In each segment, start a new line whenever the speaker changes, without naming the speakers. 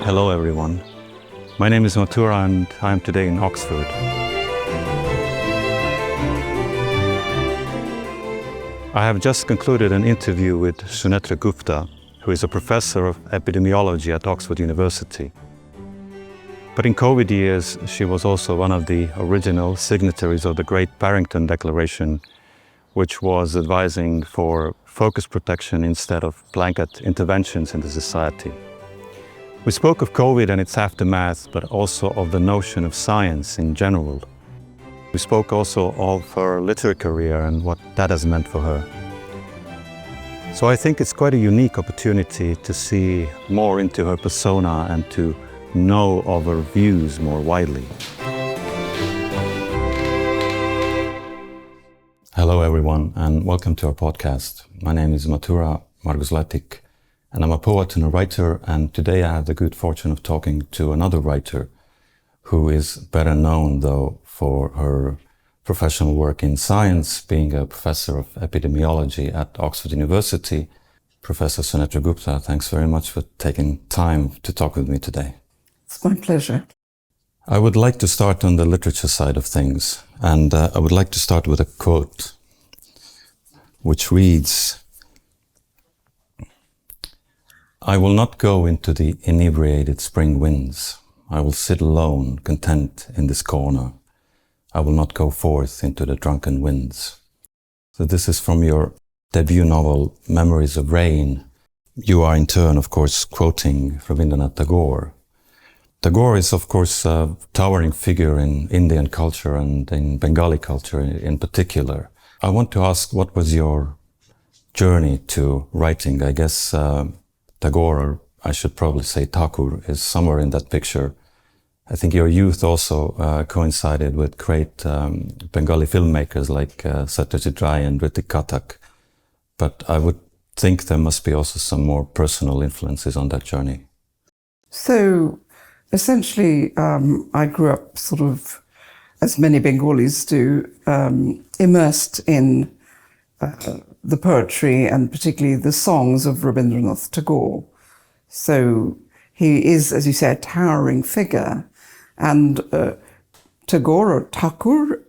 Hello everyone. My name is Mathura and I am today in Oxford. I have just concluded an interview with Sunetra Gupta, who is a professor of epidemiology at Oxford University. But in COVID years, she was also one of the original signatories of the Great Barrington Declaration, which was advising for focus protection instead of blanket interventions in the society. We spoke of COVID and its aftermath, but also of the notion of science in general. We spoke also of her literary career and what that has meant for her. So I think it's quite a unique opportunity to see more into her persona and to know of her views more widely. Hello everyone and welcome to our podcast. My name is Mathura 𝐒𝐻𝐵, and I'm a poet and a writer, and today I have the good fortune of talking to another writer who is better known though for her professional work in science, being a professor of epidemiology at Oxford University. Professor Sunetra Gupta, thanks very much for taking time to talk with me today.
It's my pleasure.
I would like to start on the literature side of things, and I would like to start with a quote which reads, "I will not go into the inebriated spring winds. I will sit alone, content in this corner. I will not go forth into the drunken winds." So this is from your debut novel, Memories of Rain. You are in turn, of course, quoting Rabindranath Tagore. Tagore is, of course, a towering figure in Indian culture and in Bengali culture in particular. I want to ask, what was your journey to writing? I guess Tagore, or I should probably say Thakur, is somewhere in that picture. I think your youth also coincided with great Bengali filmmakers like Satyajit Ray and Hrithik Kathak. But I would think there must be also some more personal influences on that journey.
So, essentially, I grew up sort of, as many Bengalis do, immersed in the poetry and particularly the songs of Rabindranath Tagore. So he is, as you say, a towering figure. And Tagore, or Thakur,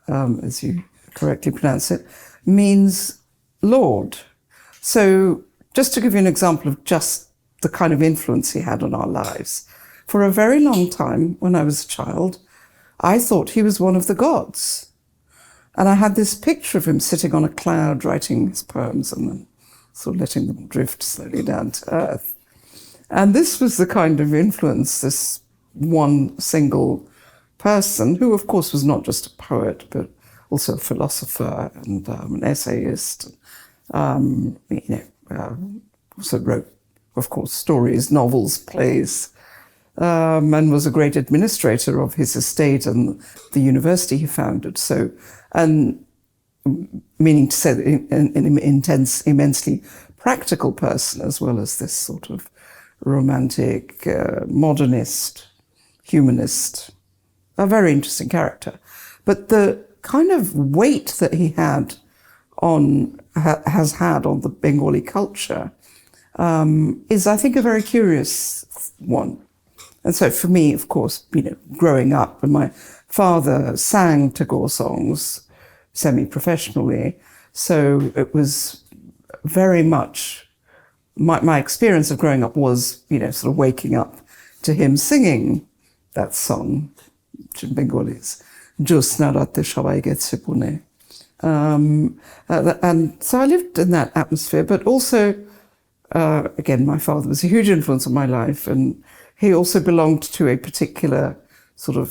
as you correctly pronounce it, means Lord. So just to give you an example of just the kind of influence he had on our lives, for a very long time when I was a child, I thought he was one of the gods. And I had this picture of him sitting on a cloud writing his poems and then sort of letting them drift slowly down to earth. And this was the kind of influence, this one single person, who of course was not just a poet, but also a philosopher and an essayist. Also wrote, of course, stories, novels, plays, and was a great administrator of his estate and the university he founded. So, and meaning to say that an immensely practical person, as well as this sort of romantic, modernist, humanist, a very interesting character. But the kind of weight that he has had on the Bengali culture is, I think, a very curious one. And so for me, of course, growing up, and my father sang Tagore songs semi-professionally, so it was very much, my experience of growing up was, sort of waking up to him singing that song, which in Bengali is 𝐒𝐿𝐵 রাতে সবাই গেছে Pune. And so I lived in that atmosphere, but also, again, my father was a huge influence on my life, and he also belonged to a particular sort of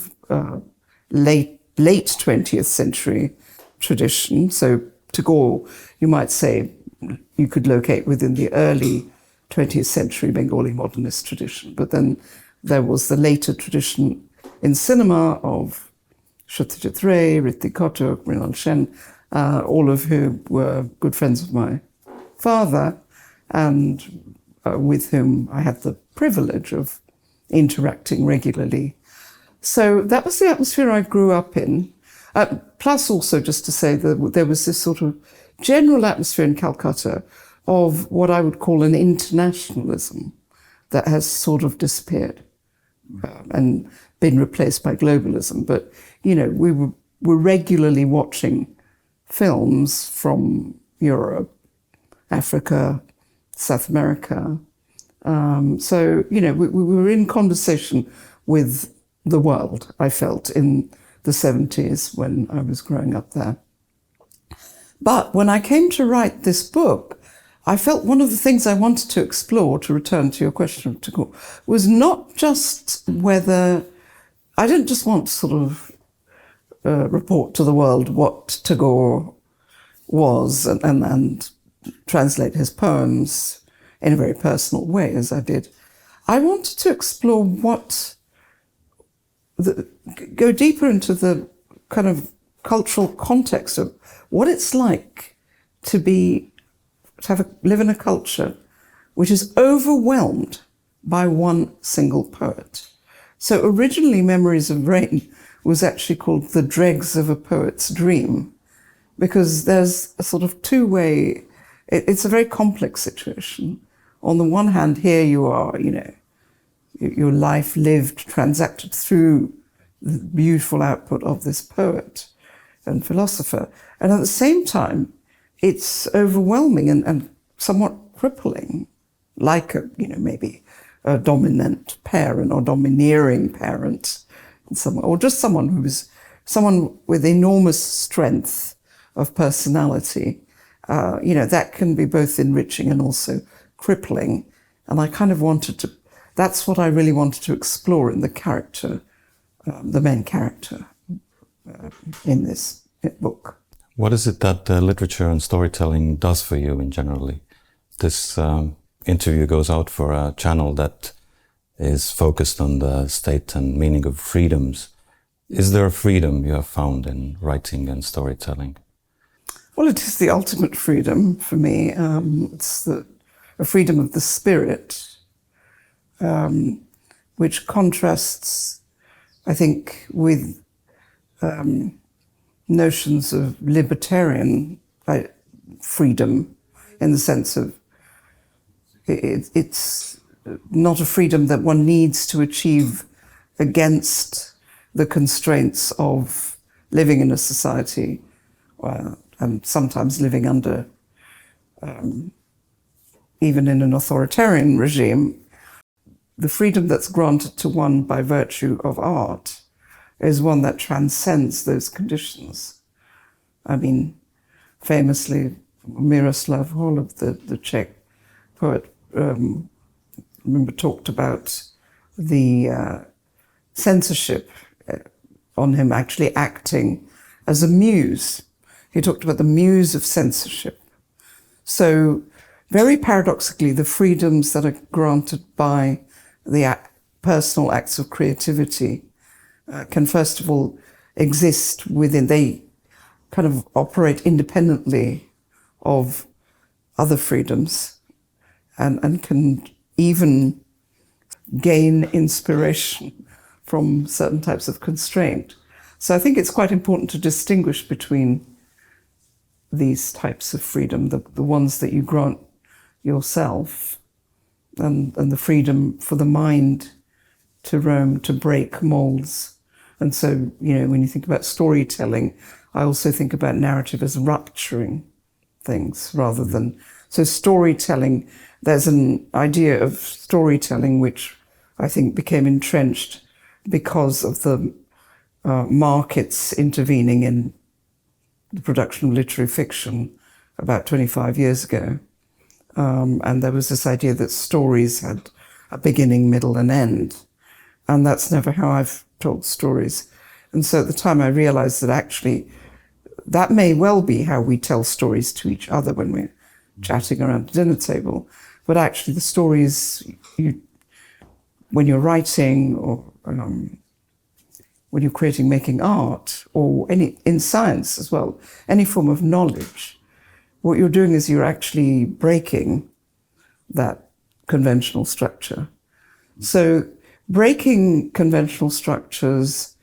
late 20th century tradition. So Tagore, you might say, you could locate within the early 20th century Bengali modernist tradition. But then there was the later tradition in cinema of Satyajit Ray, Hrithik Kathak, Mrinal Sen, all of whom were good friends of my father, and with whom I had the privilege of interacting regularly. So that was the atmosphere I grew up in. Plus also just to say that there was this sort of general atmosphere in Calcutta of what I would call an internationalism that has sort of disappeared and been replaced by globalism. But, you know, we were regularly watching films from Europe, Africa, South America. So, you know, we were in conversation with the world, I felt, in the 70s when I was growing up there. But when I came to write this book, I felt one of the things I wanted to explore, to return to your question, was not just whether, I didn't just want to sort of report to the world what Tagore was and translate his poems in a very personal way, as I did. I wanted to explore go deeper into the kind of cultural context of what it's like to live in a culture which is overwhelmed by one single poet. So originally Memories of Rain was actually called The Dregs of a Poet's Dream, because there's a sort of two-way, it's a very complex situation. On the one hand, here you are, you know, your life lived, transacted through the beautiful output of this poet and philosopher. And at the same time, it's overwhelming and somewhat crippling, like maybe a dominant parent or domineering parent, or just someone with enormous strength of personality. That can be both enriching and also crippling. And I kind of that's what I really wanted to explore in the character, the main character in this book.
What is it that literature and storytelling does for you in generally? This interview goes out for a channel that is focused on the state and meaning of freedoms. Is there a freedom you have found in writing and storytelling?
Well, it is the ultimate freedom for me. It's a freedom of the spirit, which contrasts, I think, with notions of libertarian freedom, in the sense of it's not a freedom that one needs to achieve against the constraints of living in a society, and sometimes living under, even in an authoritarian regime. The freedom that's granted to one by virtue of art is one that transcends those conditions. I mean, famously, Miroslav Holub, the Czech poet, remember talked about the censorship on him actually acting as a muse. He talked about the muse of censorship. So very paradoxically, the freedoms that are granted by the personal acts of creativity can first of all exist within, they kind of operate independently of other freedoms and can even gain inspiration from certain types of constraint. So I think it's quite important to distinguish between these types of freedom, the ones that you grant yourself, and the freedom for the mind to roam, to break molds. And so, when you think about storytelling, I also think about narrative as rupturing things rather than... So storytelling, there's an idea of storytelling which I think became entrenched because of the markets intervening in the production of literary fiction about 25 years ago. And there was this idea that stories had a beginning, middle, and end. And that's never how I've told stories. And so at the time I realized that actually that may well be how we tell stories to each other when we're chatting around a dinner table. But actually the stories, when you're writing or when you're creating, making art, or in science as well, any form of knowledge, what you're doing is you're actually breaking that conventional structure. So breaking conventional structures,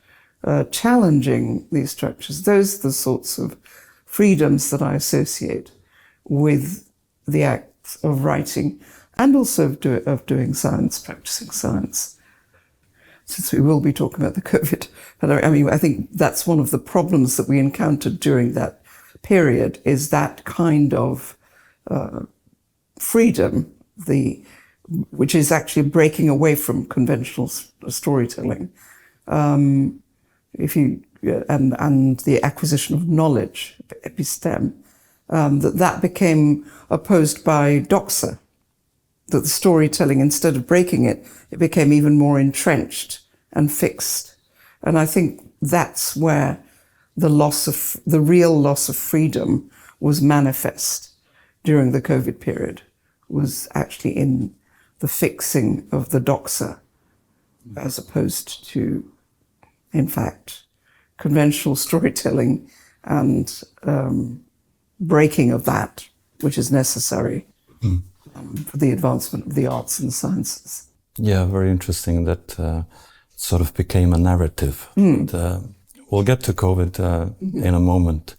challenging these structures, those are the sorts of freedoms that I associate with the act of writing. and also of doing science, practicing science. Since we will be talking about the COVID, I mean, I think that's one of the problems that we encountered during that period, is that kind of freedom, which is actually breaking away from conventional storytelling, and the acquisition of knowledge, episteme, that became opposed by doxa. That the storytelling, instead of breaking it, it became even more entrenched and fixed. And I think that's where the real loss of freedom was manifest during the COVID period, was actually in the fixing of the doxa, as opposed to, in fact, conventional storytelling and breaking of that, which is necessary for the advancement of the arts and sciences.
Yeah, very interesting that sort of became a narrative. And, we'll get to COVID in a moment.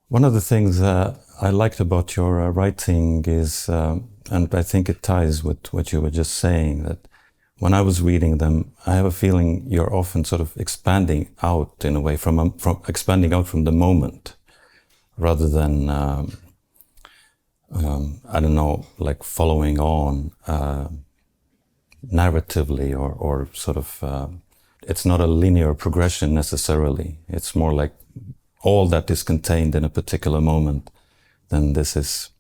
One of the things I liked about your writing is, and I think it ties with what you were just saying, that when I was reading them, I have a feeling you're often sort of expanding out in a way, from expanding out from the moment, rather than I don't know, like following on narratively or sort of, it's not a linear progression necessarily. It's more like all that is contained in a particular moment, then this is,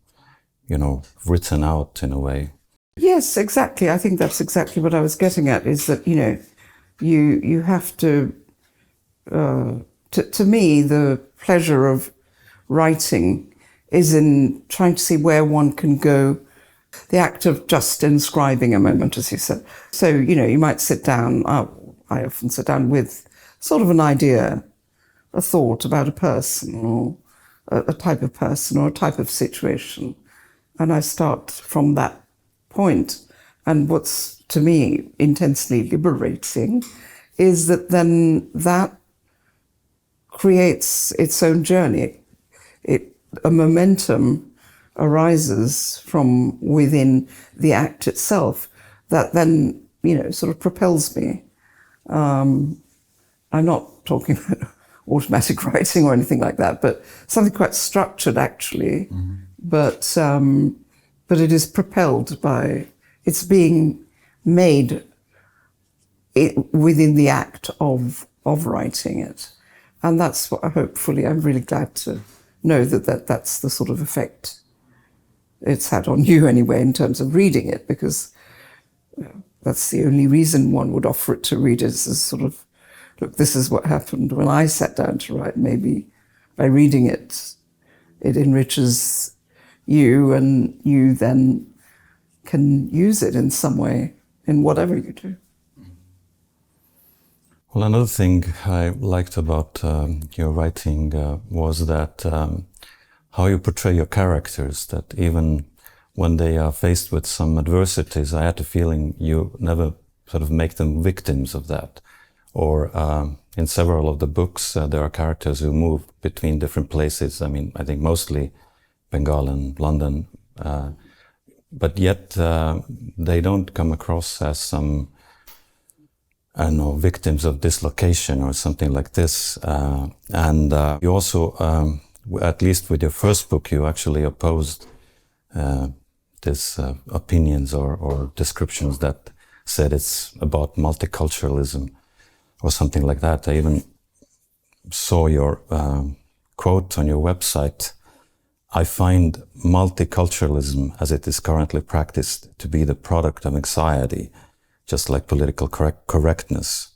you know, written out in a way.
Yes, exactly. I think that's exactly what I was getting at, is that, you know, you have to me, the pleasure of writing is in trying to see where one can go, the act of just inscribing a moment, as you said. So, you know, you might sit down, I often sit down with sort of an idea, a thought about a person, or a type of person, or a type of situation, and I start from that point. And what's, to me, intensely liberating is that then that creates its own journey. A momentum arises from within the act itself that then, you know, sort of propels me. I'm not talking about automatic writing or anything like that, but something quite structured, actually. But it is propelled by, it's being made within the act of writing it. And that's what, hopefully, I'm really glad to know that's the sort of effect it's had on you anyway, in terms of reading it, because that's the only reason one would offer it to readers, is sort of, look, this is what happened when I sat down to write. Maybe by reading it, it enriches you, and you then can use it in some way in whatever you do.
Well, another thing I liked about your writing was that how you portray your characters, that even when they are faced with some adversities, I had the feeling you never sort of make them victims of that. Or in several of the books, there are characters who move between different places. I mean, I think mostly Bengal and London, but yet they don't come across as some, I don't know, victims of dislocation or something like this. And you also, at least with your first book, you actually opposed these opinions or descriptions that said it's about multiculturalism or something like that. I even saw your quote on your website: "I find multiculturalism as it is currently practiced to be the product of anxiety, just like political correctness.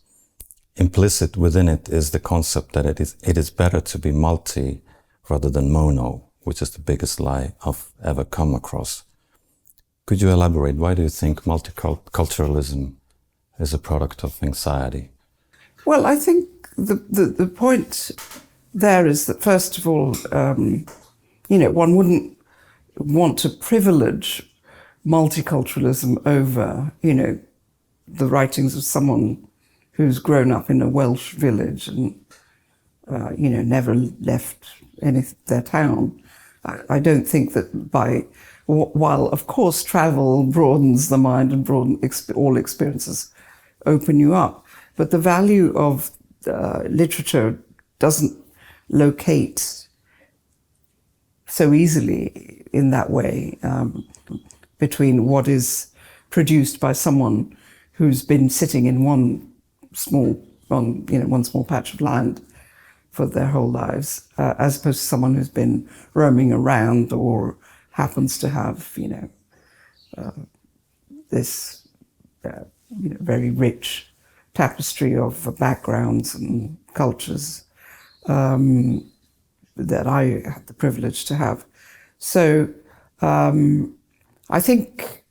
Implicit within it is the concept that it is better to be multi rather than mono, which is the biggest lie I've ever come across." Could you elaborate? Why do you think multiculturalism is a product of anxiety?
Well, I think the point there is that, first of all, you know, one wouldn't want to privilege multiculturalism over, you know, the writings of someone who's grown up in a Welsh village and, you know, never left their town. I don't think that by while of course travel broadens the mind and all experiences open you up. But the value of literature doesn't locate so easily in that way between what is produced by someone who's been sitting in one small patch of land for their whole lives, as opposed to someone who's been roaming around or happens to have, this, very rich tapestry of backgrounds and cultures that I had the privilege to have. So I think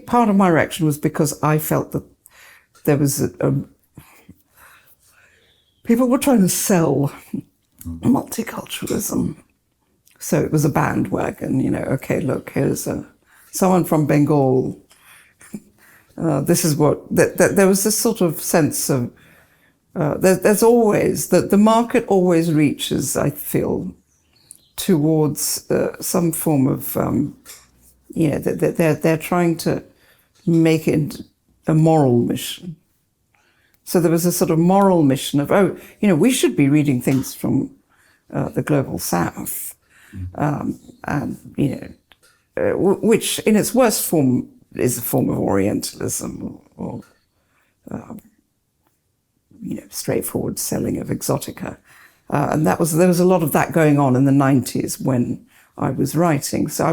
part of my reaction was because I felt that there was people were trying to sell multiculturalism. So it was a bandwagon, okay, look, here's someone from Bengal. This is what, there was this sort of sense of, there's always, that the market always reaches, I feel, towards some form of, they're trying to make it a moral mission. So there was a sort of moral mission of, we should be reading things from the global south. Which in its worst form is a form of Orientalism or straightforward selling of exotica. And there was a lot of that going on in the 90s when I was writing. So I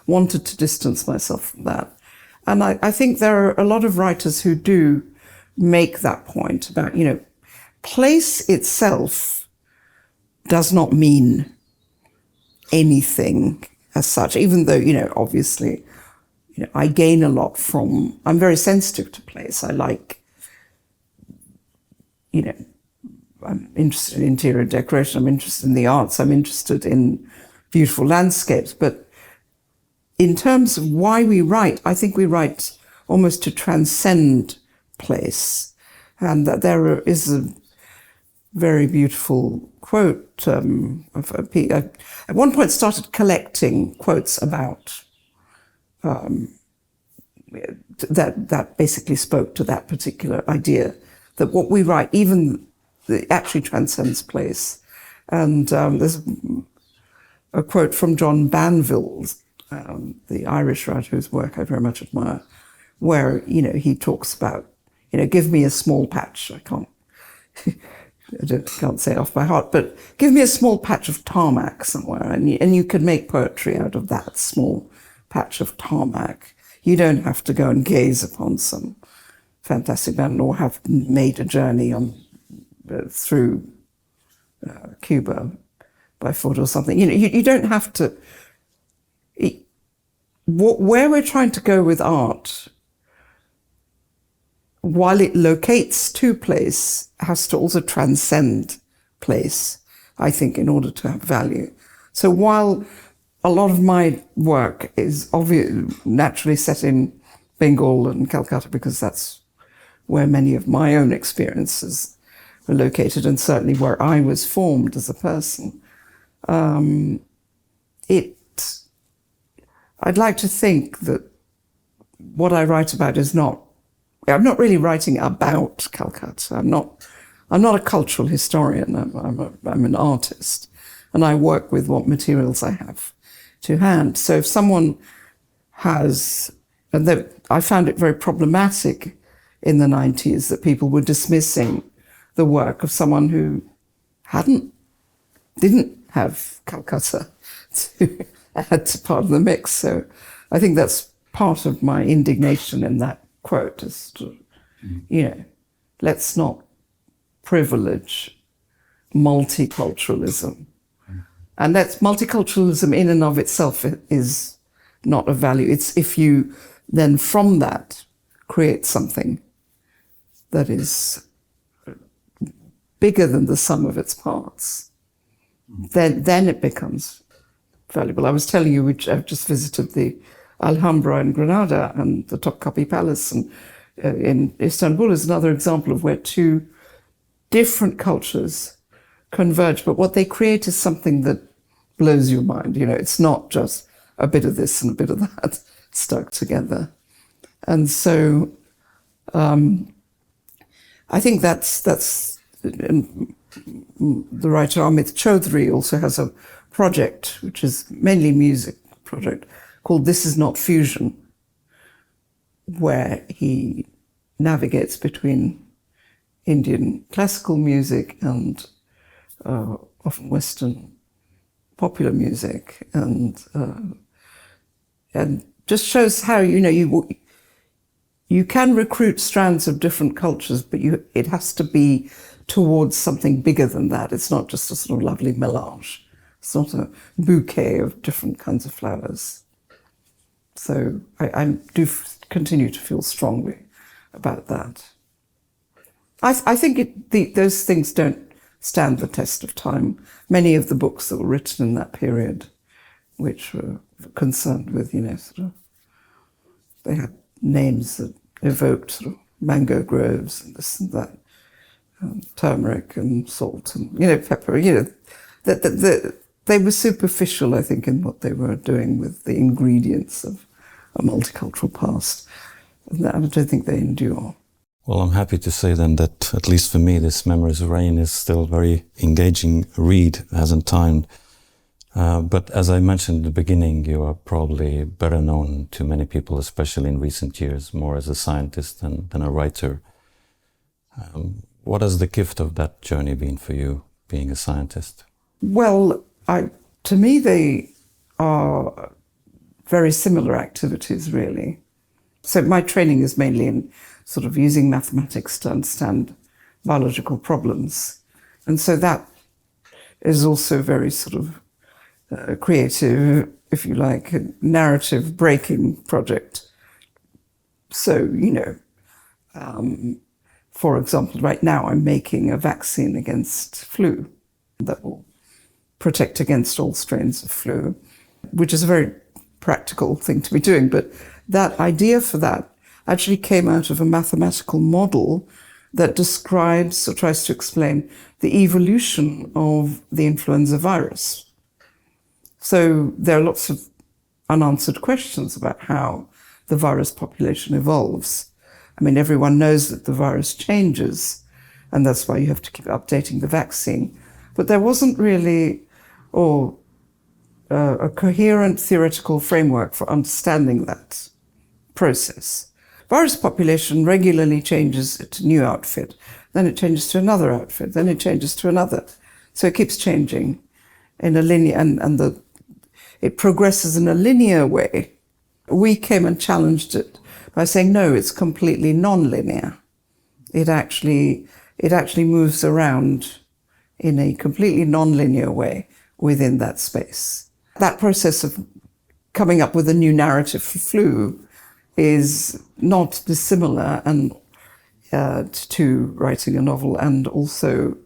wanted to distance myself from that. And I think there are a lot of writers who do make that point about, place itself does not mean anything as such, even though, obviously, I gain a lot from, I'm very sensitive to place. I like, I'm interested in interior decoration, I'm interested in the arts, I'm interested in beautiful landscapes. But in terms of why we write, I think we write almost to transcend place. And that there is a very beautiful quote at one point started collecting quotes about that basically spoke to that particular idea that what we write actually transcends place. And there's a quote from John Banville, the Irish writer whose work I very much admire, where he talks about give me a small patch. I can't say it off by heart, but give me a small patch of tarmac somewhere, and you could make poetry out of that small patch of tarmac. You don't have to go and gaze upon some fantastic mountain or have made a journey through Cuba by foot or something. You don't have to. Where we're trying to go with art, while it locates to place, has to also transcend place, I think, in order to have value. So while a lot of my work is naturally set in Bengal and Calcutta, because that's where many of my own experiences were located, and certainly where I was formed as a person, I'd like to think that what I write about is I'm not really writing about Calcutta. I'm not a cultural historian. I'm an artist, and I work with what materials I have to hand. So if someone has, I found it very problematic in the 90s that people were dismissing the work of someone who didn't have Calcutta to add to part of the mix. So I think that's part of my indignation in that quote, is to, let's not privilege multiculturalism. And that's multiculturalism in and of itself is not a value. It's if you then from that create something that is bigger than the sum of its parts, then it becomes valuable. I was telling you, I've just visited the Alhambra in Granada and the Topkapi Palace, and in Istanbul is another example of where two different cultures converge, but what they create is something that blows your mind. It's not just a bit of this and a bit of that stuck together. And so I think that's the writer Amit Chaudhary also has a project, which is mainly music project, called This Is Not Fusion, where he navigates between Indian classical music and often Western popular music, and just shows how, you know, you can recruit strands of different cultures, but it has to be towards something bigger than that. It's not just a sort of lovely melange. It's not a bouquet of different kinds of flowers. So I do continue to feel strongly about that. I think those things don't stand the test of time. Many of the books that were written in that period, which were concerned with, you know, sort of, they had names that evoked sort of mango groves and this and that, turmeric and salt and, you know, pepper, you know, they were superficial, I think, in what they were doing with the ingredients of a multicultural past. And I don't think they endure.
Well, I'm happy to say then that, at least for me, this Memories of Rain is still a very engaging read, hasn't timed. But as I mentioned in the beginning, you are probably better known to many people, especially in recent years, more as a scientist than a writer. What has the gift of that journey been for you, being a scientist?
Well, to me, they are very similar activities, really. So my training is mainly in sort of using mathematics to understand biological problems. And so that is also very sort of creative, if you like, narrative breaking project. So, you know, for example, right now I'm making a vaccine against flu that will protect against all strains of flu, which is a very practical thing to be doing. But that idea for that actually came out of a mathematical model that describes or tries to explain the evolution of the influenza virus. So there are lots of unanswered questions about how the virus population evolves. I mean, everyone knows that the virus changes, and that's why you have to keep updating the vaccine. But there wasn't really a coherent theoretical framework for understanding that process. Virus population regularly changes to a new outfit, then it changes to another outfit, then it changes to another. So it keeps changing in a linear, and it progresses in a linear way. We came and challenged it by saying, no, it's completely non-linear. It actually moves around in a completely non-linear way within that space. That process of coming up with a new narrative for flu is not dissimilar to writing a novel, and also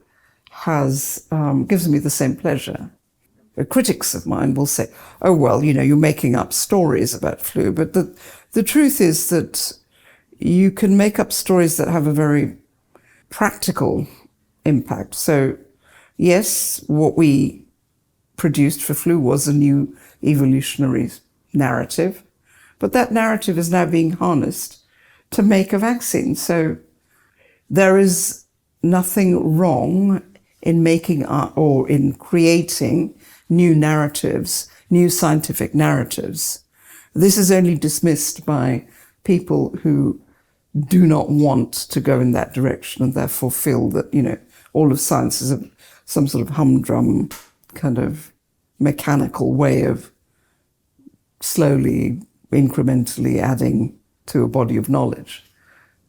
gives me the same pleasure. Critics of mine will say, oh, well, you know, you're making up stories about flu. But the truth is that you can make up stories that have a very practical impact. So, yes, what we produced for flu was a new evolutionary narrative, but that narrative is now being harnessed to make a vaccine. So there is nothing wrong in making or in creating new narratives, new scientific narratives. This is only dismissed by people who do not want to go in that direction and therefore feel that, you know, all of science is some sort of humdrum kind of mechanical way of slowly, incrementally adding to a body of knowledge.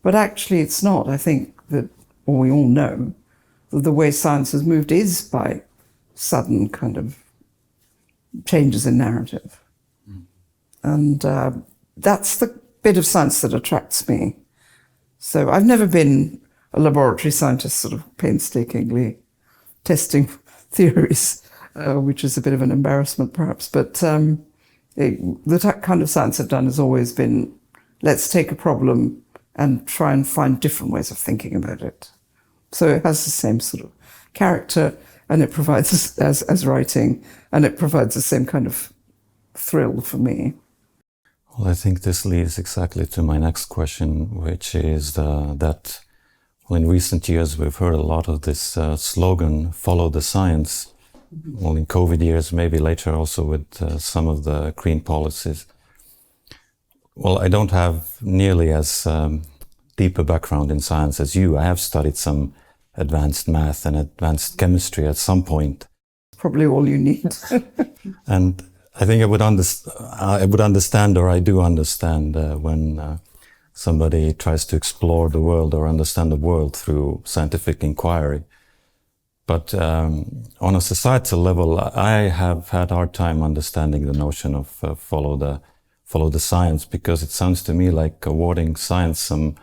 But actually it's not. I think that, or we all know, that the way science has moved is by sudden kind of changes in narrative. And that's the bit of science that attracts me. So I've never been a laboratory scientist sort of painstakingly testing theories, which is a bit of an embarrassment perhaps, but the kind of science I've done has always been, let's take a problem and try and find different ways of thinking about it. So it has the same sort of character, and it provides, as writing, and it provides the same kind of thrill for me.
Well, I think this leads exactly to my next question, which is that well, in recent years we've heard a lot of this slogan, follow the science. Well, in COVID years, maybe later also with some of the green policies. Well, I don't have nearly as deep a background in science as you. I have studied some advanced math and advanced chemistry at some point.
Probably all you need.
And I think I would understand, or I do understand, when somebody tries to explore the world or understand the world through scientific inquiry. But on a societal level, I have had a hard time understanding the notion of follow the science, because it sounds to me like awarding science some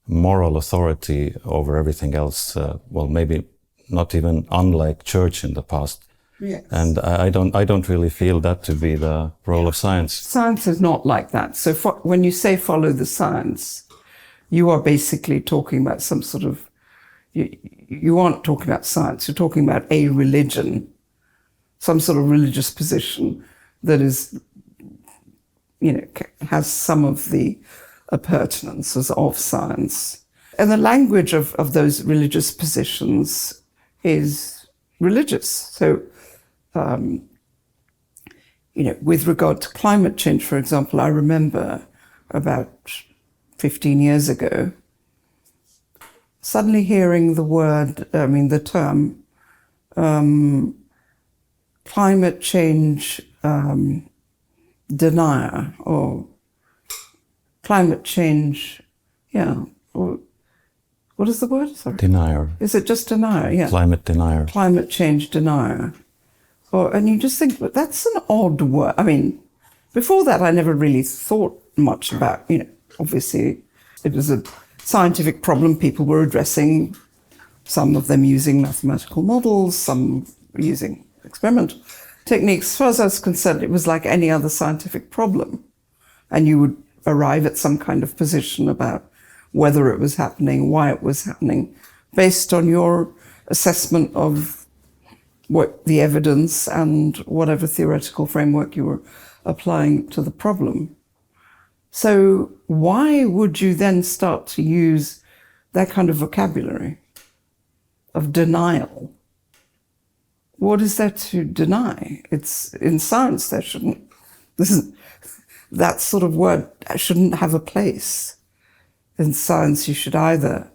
moral authority over everything else. Well, maybe not even unlike church in the past.
Yes.
And I don't really feel that to be the role of science.
Science is not like that. So when you say follow the science, you are basically talking about some sort of, you aren't talking about science, you're talking about a religion, some sort of religious position that is, has some of the appurtenances of science. And the language of those religious positions is religious. So, with regard to climate change, for example, I remember about 15 years ago, suddenly hearing the term climate change denier, or climate change, or what is the word? Sorry.
Denier.
Is it just denier? Yeah.
Climate denier.
Climate change denier. And you just think, but that's an odd word. I mean, before that, I never really thought much about, obviously it was a scientific problem people were addressing, some of them using mathematical models, some using experimental techniques. As far as I was concerned, it was like any other scientific problem. And you would arrive at some kind of position about whether it was happening, why it was happening, based on your assessment of what the evidence and whatever theoretical framework you were applying to the problem. So why would you then start to use that kind of vocabulary of denial? What is there to deny? It's in science that sort of word shouldn't have a place. In science you should either,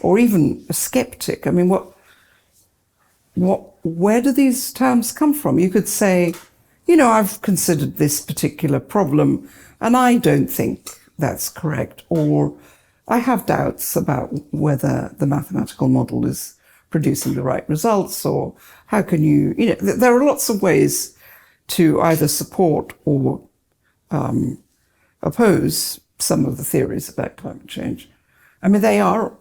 or even a skeptic. I mean, where do these terms come from? You could say, I've considered this particular problem and I don't think that's correct, or I have doubts about whether the mathematical model is producing the right results, or how can you, there are lots of ways to either support or oppose some of the theories about climate change. I mean, they are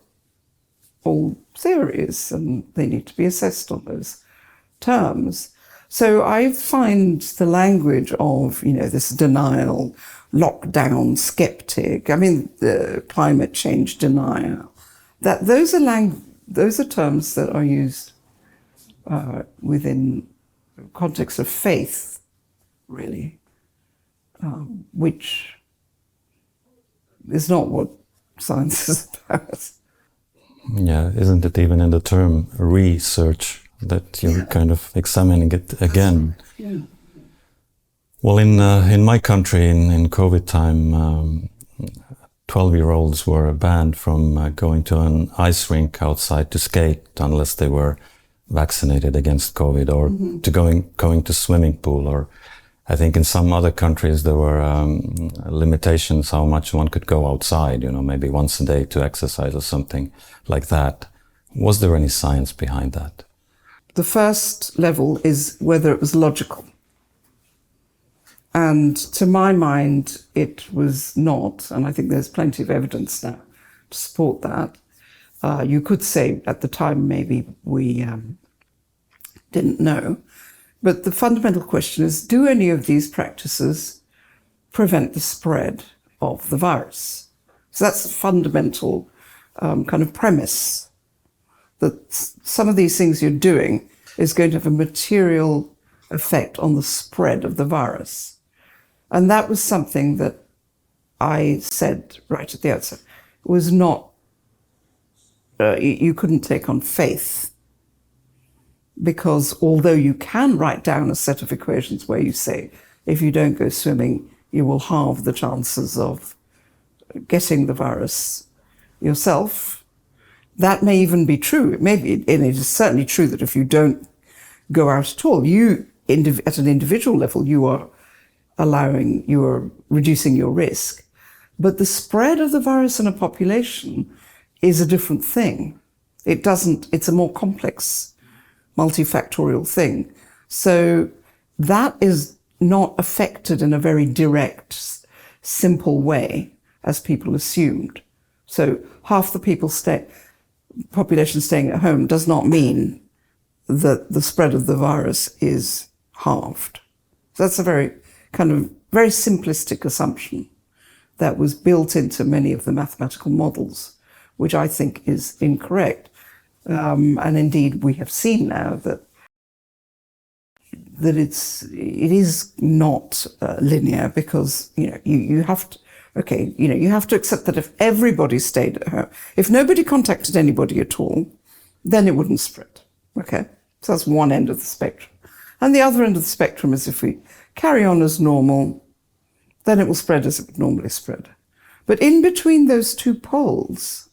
all theories and they need to be assessed on those terms. So I find the language of, this denial, lockdown, skeptic, the climate change denier, that those are terms that are used within the context of faith, really, which is not what science is about.
Yeah, isn't it even in the term research that you're kind of examining it again?
Yeah.
Well, in my country, in COVID time, 12-year-olds were banned from going to an ice rink outside to skate unless they were vaccinated against COVID, or to going to swimming pool, or I think in some other countries there were limitations how much one could go outside, maybe once a day to exercise or something like that. Was there any science behind that?
The first level is whether it was logical. And to my mind, it was not, and I think there's plenty of evidence now to support that. You could say at the time maybe we didn't know. But the fundamental question is, do any of these practices prevent the spread of the virus? So that's the fundamental kind of premise, that some of these things you're doing is going to have a material effect on the spread of the virus. And that was something that I said right at the outset was not, you couldn't take on faith, because although you can write down a set of equations where you say, if you don't go swimming, you will halve the chances of getting the virus yourself. That may even be true. It may be, and it is certainly true that if you don't go out at all, you, at an individual level, you are reducing your risk. But the spread of the virus in a population is a different thing. It's a more complex, multifactorial thing. So that is not affected in a very direct, simple way, as people assumed. So half the population staying at home does not mean that the spread of the virus is halved. So that's a very simplistic assumption that was built into many of the mathematical models, which I think is incorrect. And indeed, we have seen now that it is not linear, because you have to accept that if everybody stayed at home, if nobody contacted anybody at all, then it wouldn't spread. Okay, so that's one end of the spectrum, and the other end of the spectrum is if we carry on as normal, then it will spread as it would normally spread. But in between those two poles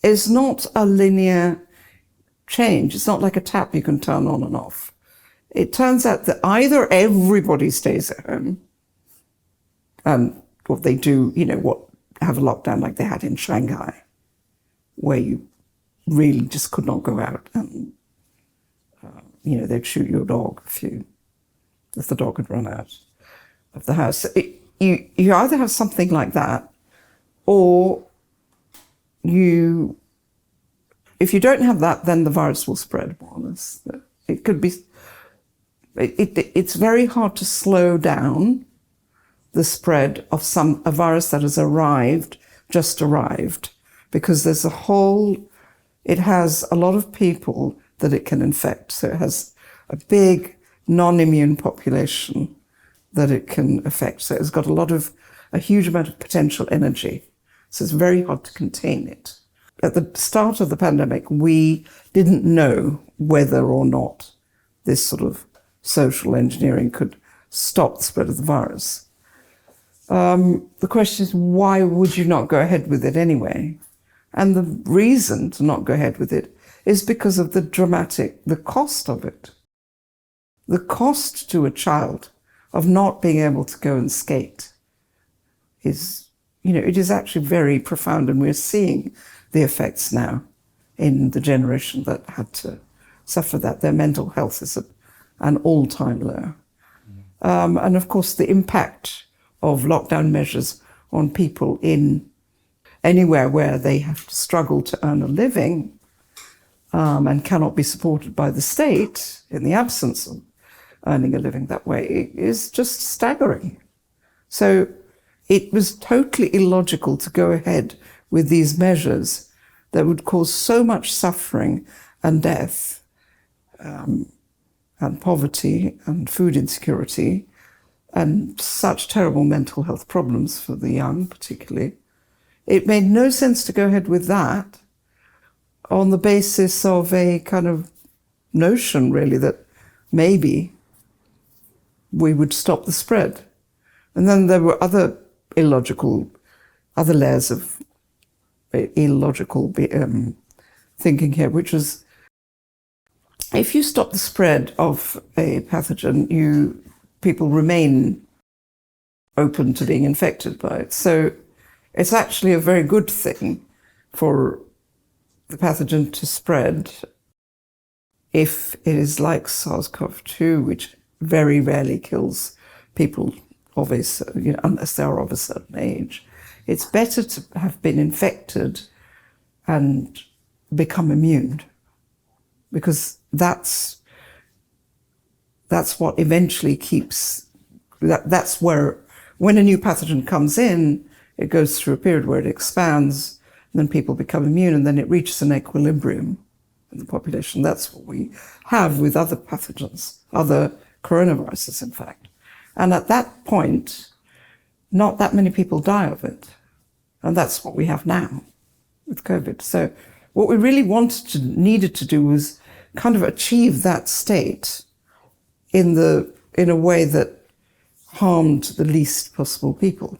is not a linear change. It's not like a tap you can turn on and off. It turns out that either everybody stays at home, and what they do, have a lockdown like they had in Shanghai, where you really just could not go out, and they'd shoot your dog if the dog had run out of the house. You either have something like that, or if you don't have that, then the virus will spread more or less. It could be. It's very hard to slow down the spread of a virus that has just arrived, because it has a lot of people that it can infect. So it has a big non-immune population that it can affect. So it's got a huge amount of potential energy. So it's very hard to contain it. At the start of the pandemic, we didn't know whether or not this sort of social engineering could stop the spread of the virus. The question is, why would you not go ahead with it anyway? And the reason to not go ahead with it is because of the cost of it. The cost to a child of not being able to go and skate is, it is actually very profound, and we're seeing the effects now in the generation that had to suffer that. Their mental health is at an all-time low. And of course, the impact of lockdown measures on people in anywhere where they have to struggle to earn a living and cannot be supported by the state in the absence of earning a living that way is just staggering. So it was totally illogical to go ahead with these measures that would cause so much suffering and death, and poverty and food insecurity, and such terrible mental health problems for the young particularly. It made no sense to go ahead with that on the basis of a kind of notion, really, that maybe we would stop the spread. And then there were other layers of illogical thinking here, which was, if you stop the spread of a pathogen, people remain open to being infected by it. So it's actually a very good thing for the pathogen to spread if it is like SARS-CoV-2, which very rarely kills people unless they are of a certain age. It's better to have been infected and become immune, because that's what eventually that's where, when a new pathogen comes in, it goes through a period where it expands, and then people become immune, and then it reaches an equilibrium in the population. That's what we have with other pathogens, other coronaviruses, in fact. And at that point, not that many people die of it. And that's what we have now with COVID. So what we really needed to do was kind of achieve that state in a way that harmed the least possible people.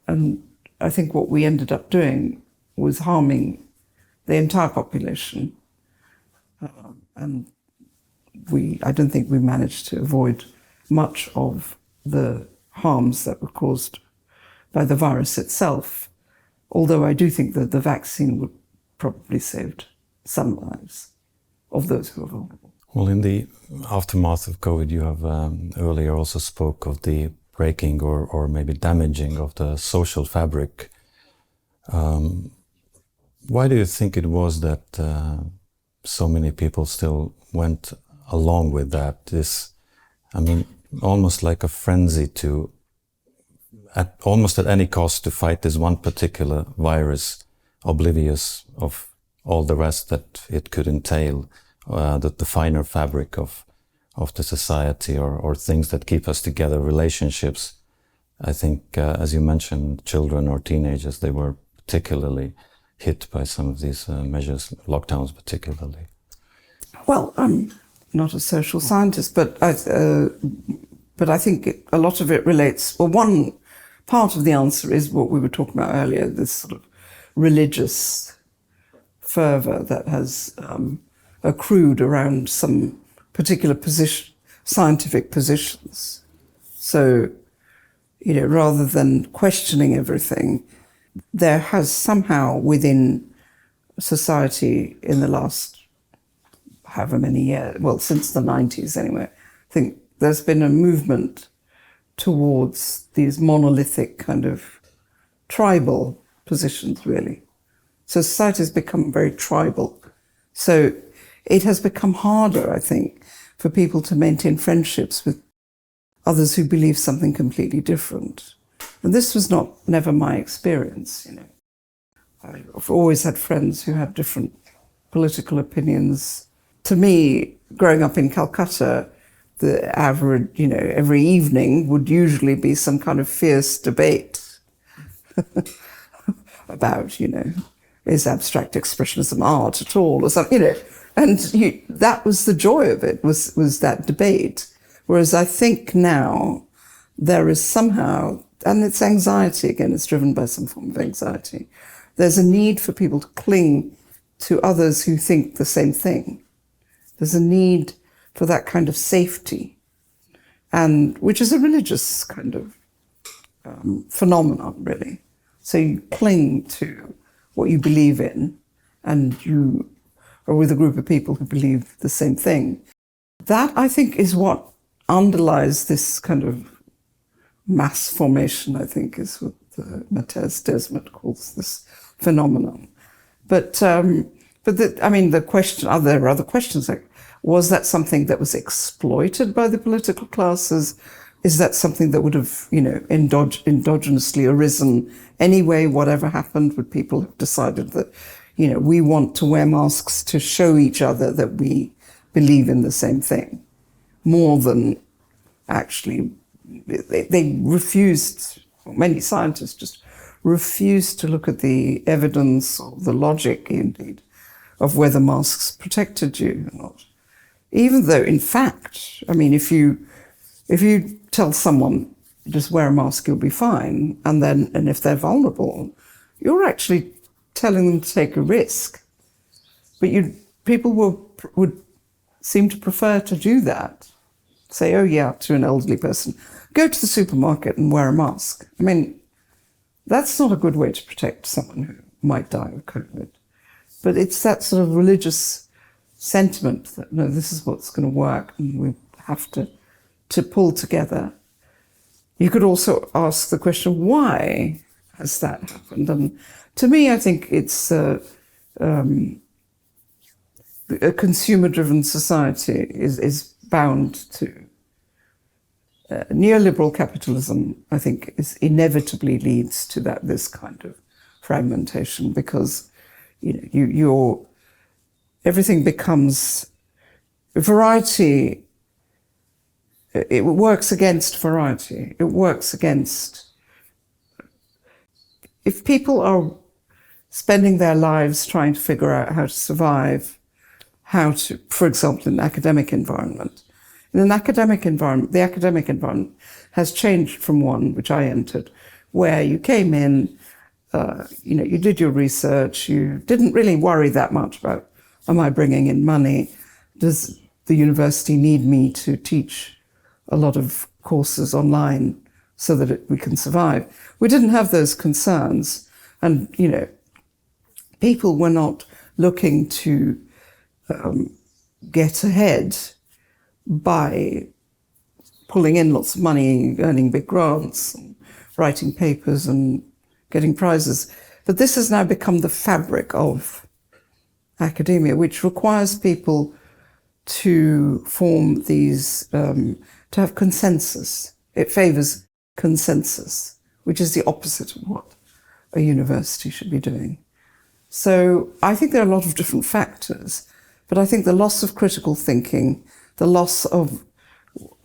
And I think what we ended up doing was harming the entire population. And I don't think we managed to avoid much of the harms that were caused by the virus itself, although I do think that the vaccine would probably saved some lives of those who are vulnerable.
Well, in the aftermath of COVID, you have earlier also spoke of the breaking or maybe damaging of the social fabric. Why do you think it was that so many people still went along with that? Almost like a frenzy to, almost at any cost, to fight this one particular virus, oblivious of all the rest that it could entail, the finer fabric of the society, or things that keep us together, relationships. I think, as you mentioned, children or teenagers, they were particularly hit by some of these measures, lockdowns particularly.
Well, I'm not a social scientist, but I think a lot of it relates, well, one part of the answer is what we were talking about earlier, this sort of religious fervour that has accrued around some particular scientific positions. So, rather than questioning everything, there has somehow within society in the last however many years, well, since the 90s anyway, I think there's been a movement towards these monolithic kind of tribal positions, really. So society has become very tribal. So it has become harder, I think, for people to maintain friendships with others who believe something completely different. And this was never my experience, I've always had friends who had different political opinions. To me, growing up in Calcutta, the average, every evening would usually be some kind of fierce debate about, is abstract expressionism art at all, or something, and that was the joy of it, was that debate. Whereas I think now there is somehow, and it's anxiety again, it's driven by some form of anxiety, there's a need for people to cling to others who think the same thing. There's a need for that kind of safety, and which is a religious kind of phenomenon, really. So you cling to what you believe in, and you are with a group of people who believe the same thing. That, I think, is what underlies this kind of mass formation, I think, is what 𝐒𝐻𝐫𝐶 calls this phenomenon. But the question, there are other questions, like, was that something that was exploited by the political classes? Is that something that would have, endogenously arisen anyway, whatever happened? Would people have decided that, we want to wear masks to show each other that we believe in the same thing? More than actually, they refused, many scientists just refused to look at the evidence or the logic, indeed, of whether masks protected you or not. Even though, in fact, if you tell someone, just wear a mask, you'll be fine, and if they're vulnerable, you're actually telling them to take a risk. But people would seem to prefer to do that. Say, oh yeah, to an elderly person, go to the supermarket and wear a mask. That's not a good way to protect someone who might die of COVID. But it's that sort of religious sentiment that, no, this is what's going to work, and we have to pull together. You could also ask the question, why has that happened? And to me, I think it's a consumer-driven society is bound to neoliberal capitalism. I think inevitably leads to this kind of fragmentation, because everything becomes variety. it works against variety. It works against, if people are spending their lives trying to figure out how to survive, how to, for example, in an academic environment. In an academic environment, the academic environment has changed from one which I entered, where you came in, you did your research, you didn't really worry that much about, am I bringing in money? Does the university need me to teach a lot of courses online so that we can survive? We didn't have those concerns. And, people were not looking to get ahead by pulling in lots of money, earning big grants, writing papers and getting prizes. But this has now become the fabric of academia, which requires people to form these, to have consensus. It favors consensus, which is the opposite of what a university should be doing. So I think there are a lot of different factors, but I think the loss of critical thinking, the loss of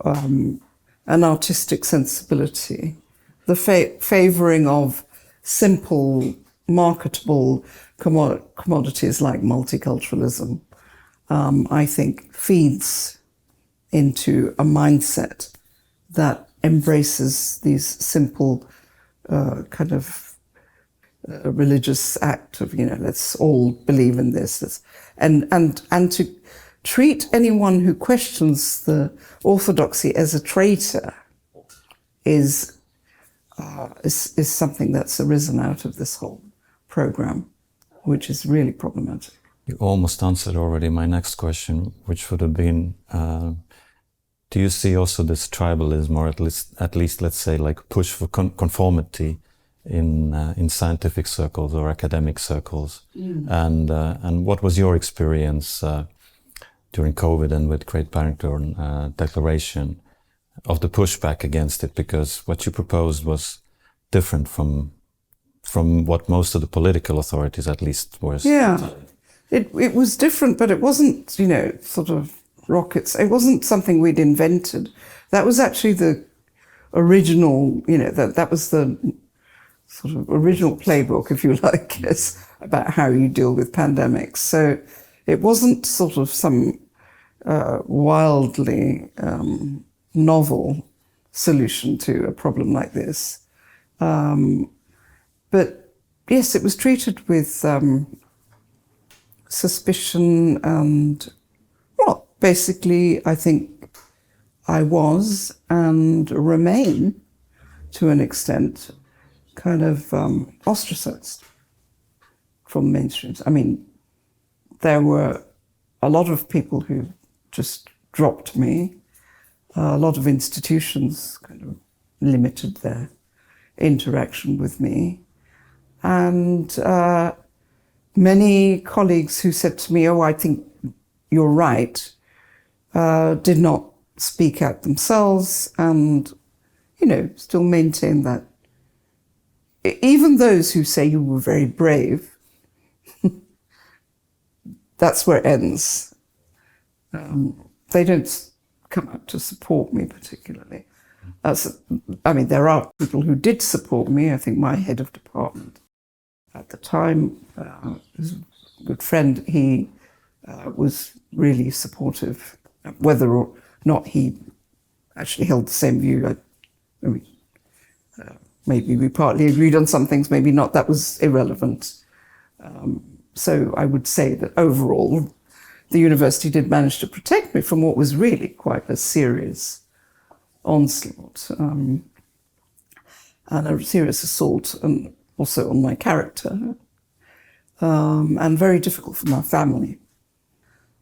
an artistic sensibility, the favouring of simple, marketable commodities like multiculturalism, I think feeds into a mindset that embraces these simple kind of religious act of, let's all believe in this. And to treat anyone who questions the orthodoxy as a traitor is something that's arisen out of this whole program, which is really problematic.
You almost answered already my next question, which would have been, do you see also this tribalism, or at least let's say like push for conformity in scientific circles or academic circles? And what was your experience during COVID and with Great Barrington Declaration of the pushback against it? Because what you proposed was different from what most of the political authorities at least were.
Yeah, it was different, but it wasn't, sort of rockets. It wasn't something we'd invented. That was actually the original, that was the sort of original playbook, if you like, yes, about how you deal with pandemics. So it wasn't sort of some wildly novel solution to a problem like this. But yes, it was treated with suspicion and, well, basically, I think I was and remain, to an extent, kind of ostracized from mainstreams. I mean, there were a lot of people who just dropped me. A lot of institutions kind of limited their interaction with me. And many colleagues who said to me, oh, I think you're right, did not speak out themselves and, still maintain that. Even those who say you were very brave, that's where it ends. They don't come out to support me particularly. There are people who did support me. I think my head of department at the time, was a good friend, he was really supportive. Whether or not he actually held the same view, maybe we partly agreed on some things, maybe not, that was irrelevant. So I would say that overall, the university did manage to protect me from what was really quite a serious onslaught and a serious assault, and also on my character, and very difficult for my family.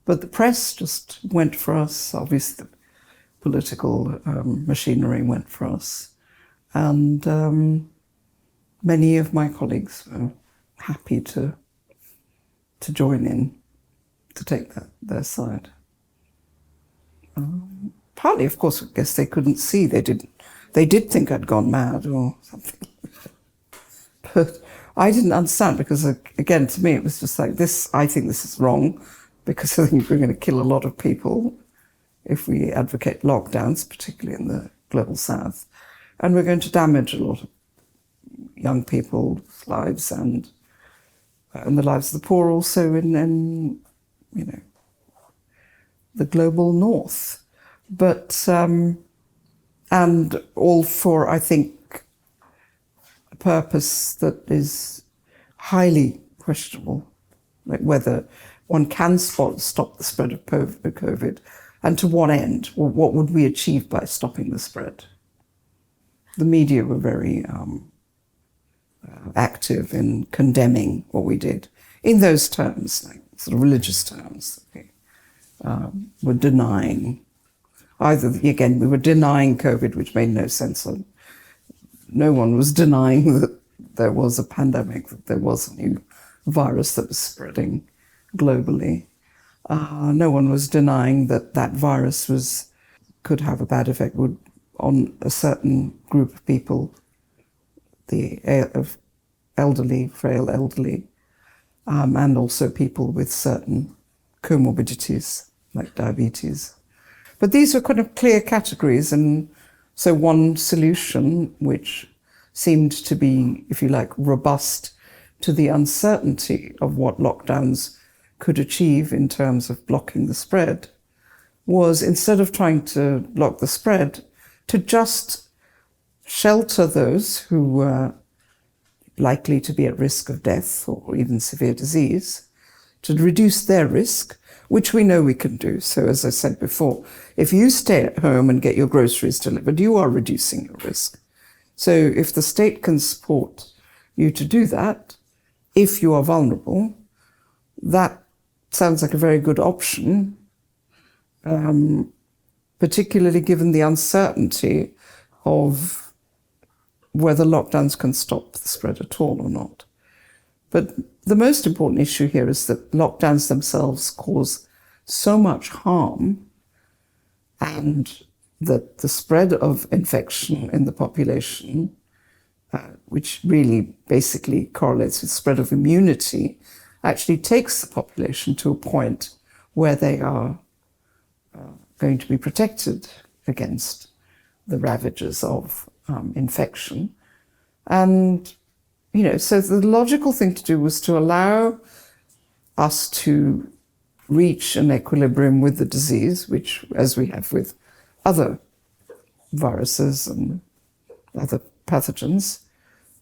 But the press just went for us. Obviously, the political machinery went for us. And many of my colleagues were happy to join in, to take their side. Partly, of course, I guess they couldn't see. They did think I'd gone mad or something. But I didn't understand, because, again, to me, it was just like this. I think this is wrong, because I think we're going to kill a lot of people. if we advocate lockdowns, particularly in the global south. And we're going to damage a lot of young people's lives and the lives of the poor also in the global north. But, and all for, I think, a purpose that is highly questionable, like whether one can stop the spread of COVID, and to what end? Or what would we achieve by stopping the spread? The media were very active in condemning what we did in those terms, like sort of religious terms. We were denying, again, we were denying COVID, which made no sense. No one was denying that there was a pandemic, that there was a new virus that was spreading globally. No one was denying that that virus could have a bad effect on a certain group of people, the elderly, frail elderly, and also people with certain comorbidities like diabetes. But these were kind of clear categories, and so one solution, which seemed to be, if you like, robust to the uncertainty of what lockdowns could achieve in terms of blocking the spread, was, instead of trying to block the spread, to just shelter those who were likely to be at risk of death or even severe disease, to reduce their risk, which we know we can do. So as I said before, if you stay at home and get your groceries delivered, you are reducing your risk. So if the state can support you to do that, if you are vulnerable, that sounds like a very good option, particularly given the uncertainty of whether lockdowns can stop the spread at all or not. But the most important issue here is that lockdowns themselves cause so much harm, and that the spread of infection in the population, which really basically correlates with spread of immunity, actually takes the population to a point where they are going to be protected against the ravages of infection. And, so the logical thing to do was to allow us to reach an equilibrium with the disease, which, as we have with other viruses and other pathogens,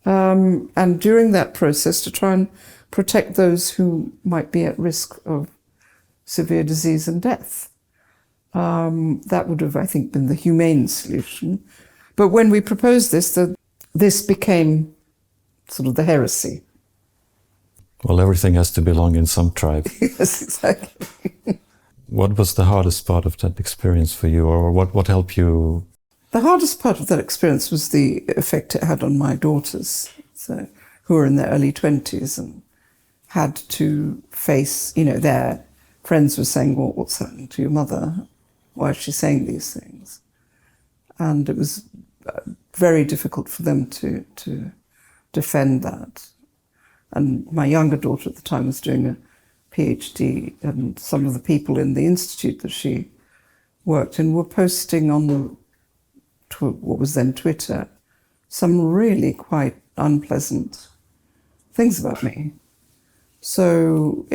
and during that process to try and protect those who might be at risk of severe disease and death. That would have, I think, been the humane solution. But when we proposed this, this became sort of the heresy.
Well, everything has to belong in some tribe.
Yes, exactly.
What was the hardest part of that experience for you, or what helped you?
The hardest part of that experience was the effect it had on my daughters, who were in their early 20s and had to face, their friends were saying, well, what's happening to your mother? Why is she saying these things? And it was very difficult for them to defend that. And my younger daughter at the time was doing a PhD, and some of the people in the institute that she worked in were posting on what was then Twitter some really quite unpleasant things about me. So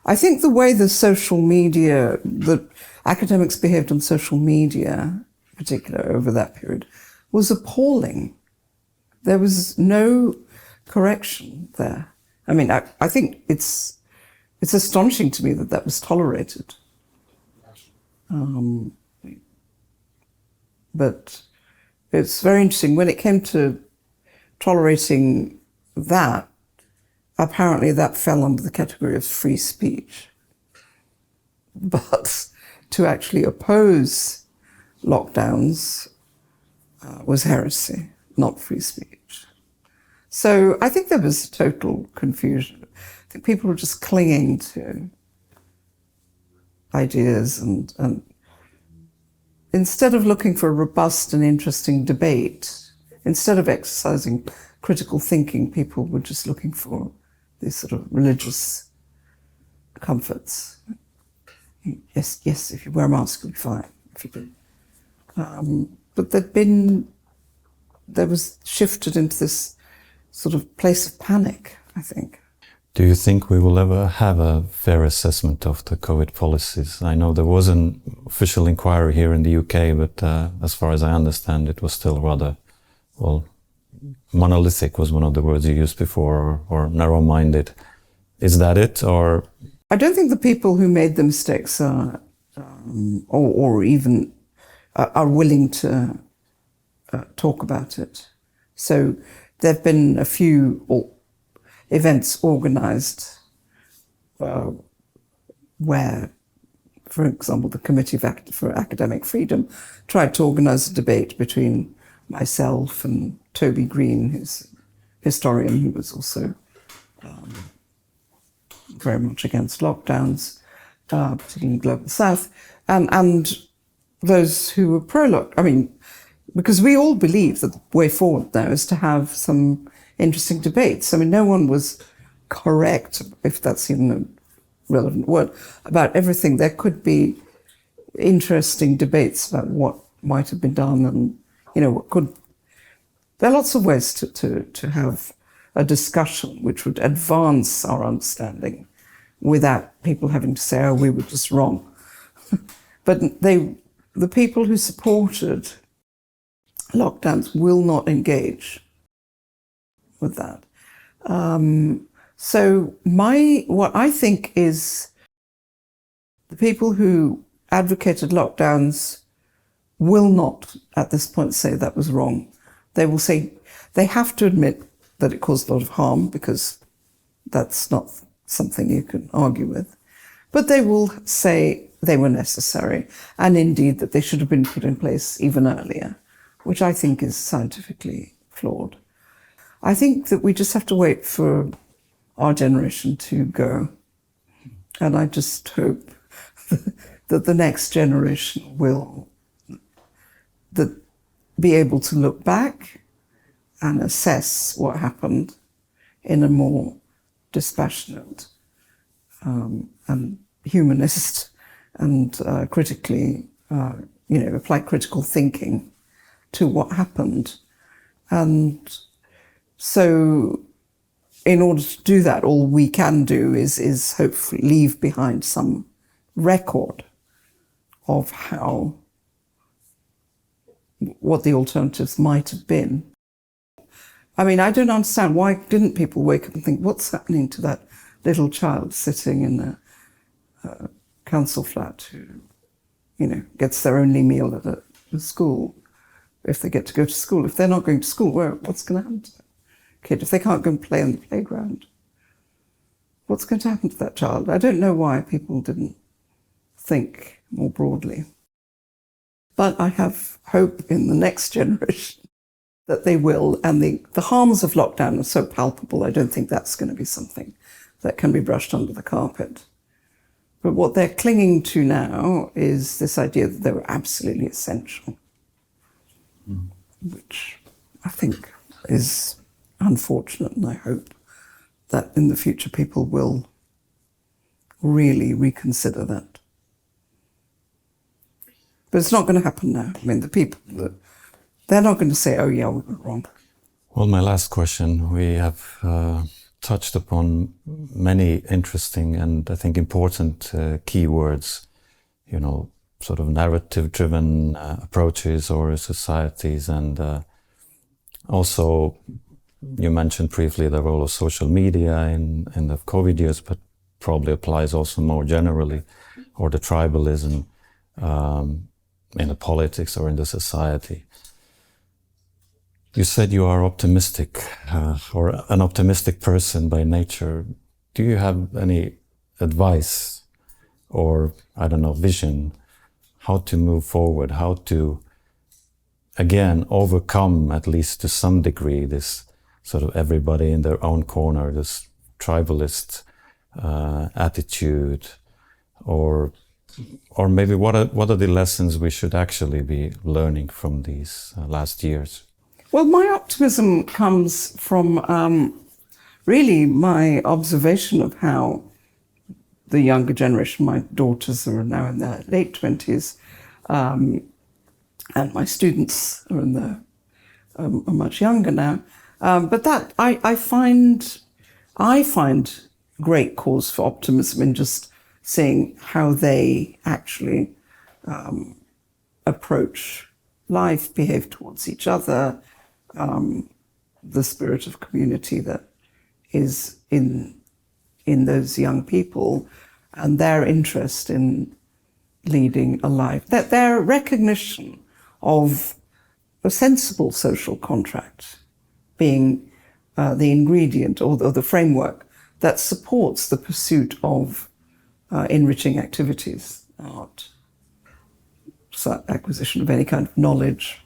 I think the way the social media, the academics behaved on social media, in particular over that period, was appalling. There was no correction there. I mean, I think it's astonishing to me that that was tolerated. But it's very interesting. When it came to tolerating that, apparently that fell under the category of free speech. But to actually oppose lockdowns was heresy, not free speech. So I think there was total confusion. I think people were just clinging to ideas and instead of looking for a robust and interesting debate, instead of exercising critical thinking, people were just looking for these sort of religious comforts. yes, if you wear a mask, you'll be fine. If you do. But there was shifted into this sort of place of panic, I think.
Do you think we will ever have a fair assessment of the COVID policies? I know there was an official inquiry here in the UK, but as far as I understand, it was still rather, well, monolithic was one of the words you used before, or narrow-minded. Is that it, or?
I don't think the people who made the mistakes are, or even are willing to talk about it. So there have been a few events organised where, for example, the Committee for Academic Freedom tried to organise a debate between myself and Toby Green, who's a historian who was also very much against lockdowns, particularly in the Global South, and those who were pro-lock. I mean, because we all believe that the way forward now is to have some interesting debates. I mean, no one was correct, if that's even a relevant word, about everything. There could be interesting debates about what might have been done and, you know, what could... There are lots of ways to have a discussion which would advance our understanding without people having to say, oh, we were just wrong. But the people who supported lockdowns will not engage with that. So what I think is the people who advocated lockdowns will not at this point say that was wrong. They will say they have to admit that it caused a lot of harm, because that's not something you can argue with. But they will say they were necessary, and indeed that they should have been put in place even earlier, which I think is scientifically flawed. I think that we just have to wait for our generation to go. And I just hope that the next generation will be able to look back and assess what happened in a more dispassionate and humanist and critically, apply critical thinking to what happened. And so in order to do that, all we can do is hopefully leave behind some record of what the alternatives might have been. I mean, I don't understand, why didn't people wake up and think, what's happening to that little child sitting in a council flat who, gets their only meal at a school, if they get to go to school? If they're not going to school, what's going to happen to that kid? If they can't go and play on the playground, what's going to happen to that child? I don't know why people didn't think more broadly. But I have hope in the next generation that they will, and the harms of lockdown are so palpable, I don't think that's going to be something that can be brushed under the carpet. But what they're clinging to now is this idea that they were absolutely essential, which I think is unfortunate, and I hope that in the future people will really reconsider that. But it's not going to happen now. I mean, the people, they're not going to say, oh yeah, we were wrong.
Well, my last question, we have touched upon many interesting and I think important keywords, sort of narrative-driven approaches or societies, and also you mentioned briefly the role of social media in the COVID years, but probably applies also more generally, or the tribalism in the politics or in the society. You said you are optimistic, or an optimistic person by nature. Do you have any advice or, vision, how to move forward, how to, again, overcome, at least to some degree, this sort of everybody in their own corner, this tribalist attitude, or maybe what are the lessons we should actually be learning from these last years?
Well, my optimism comes from really my observation of how the younger generation. My daughters are now in their late 20s, and my students are in their are much younger now. But that I find great cause for optimism in just seeing how they actually approach life, behave towards each other, the spirit of community that is in those young people, and their interest in leading a life, that their recognition of a sensible social contract being the ingredient or the framework that supports the pursuit of enriching activities, art, acquisition of any kind of knowledge,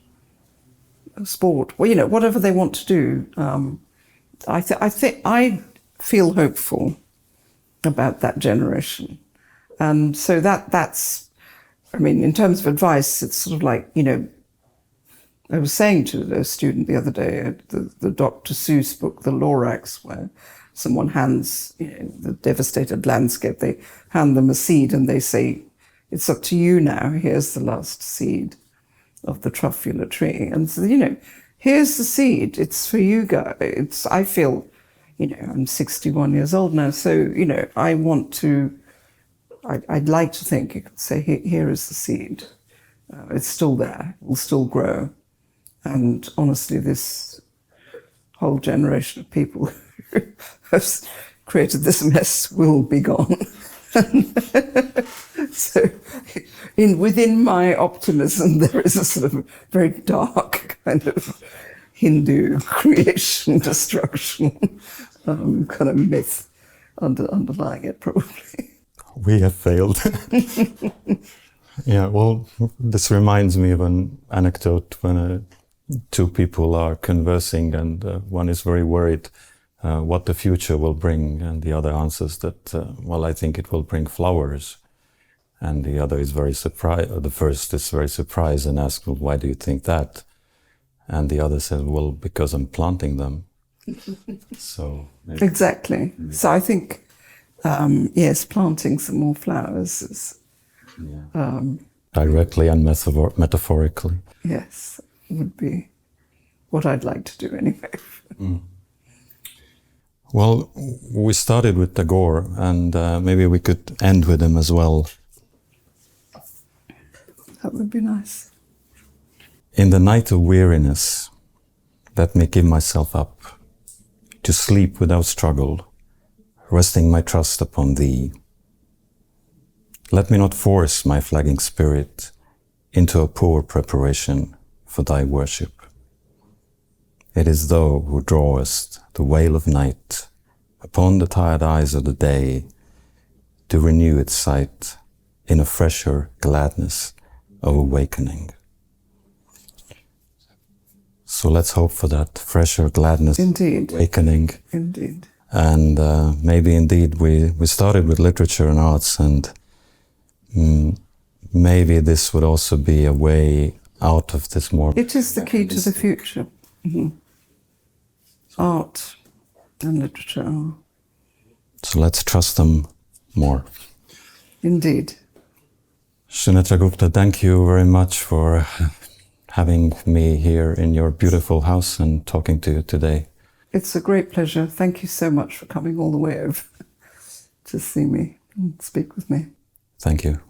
sport, well, you know, whatever they want to do. I feel hopeful about that generation. And so that's, I mean, in terms of advice, it's sort of like, you know, I was saying to a student the other day, the Dr. Seuss book, The Lorax, where someone hands, you know, the devastated landscape, they hand them a seed and they say, it's up to you now, here's the last seed of the truffula tree. And so, you know, here's the seed, it's for you guys. I feel, you know, I'm 61 years old now, so, you know, I want to, I'd like to think you could say, here is the seed. It's still there, it will still grow. And honestly, this whole generation of people who have created this mess will be gone. So within my optimism, there is a sort of very dark kind of Hindu creation, destruction kind of myth underlying it, probably.
We have failed. Yeah, well, this reminds me of an anecdote when two people are conversing and one is very worried what the future will bring, and the other answers that, well, I think it will bring flowers. And the other is very surprised, the first is very surprised and asks, well, why do you think that? And the other says, well, because I'm planting them. So maybe.
Exactly. So I think, yes, planting some more flowers is...
Yeah. Directly and metaphorically.
Yes, would be what I'd like to do anyway.
Mm. Well, we started with Tagore, and maybe we could end with him as well.
That would be nice.
In the night of weariness, let me give myself up, to sleep without struggle, resting my trust upon thee. Let me not force my flagging spirit into a poor preparation for thy worship. It is thou who drawest the veil of night upon the tired eyes of the day to renew its sight in a fresher gladness of awakening. So let's hope for that fresher gladness,
indeed,
awakening.
Indeed.
And maybe indeed we started with literature and arts, and maybe this would also be a way out of this more...
It is the key to the future. Mm-hmm. Art and literature.
So let's trust them more.
Indeed.
Sunetra Gupta, thank you very much for having me here in your beautiful house and talking to you today.
It's a great pleasure. Thank you so much for coming all the way over to see me and speak with me.
Thank you.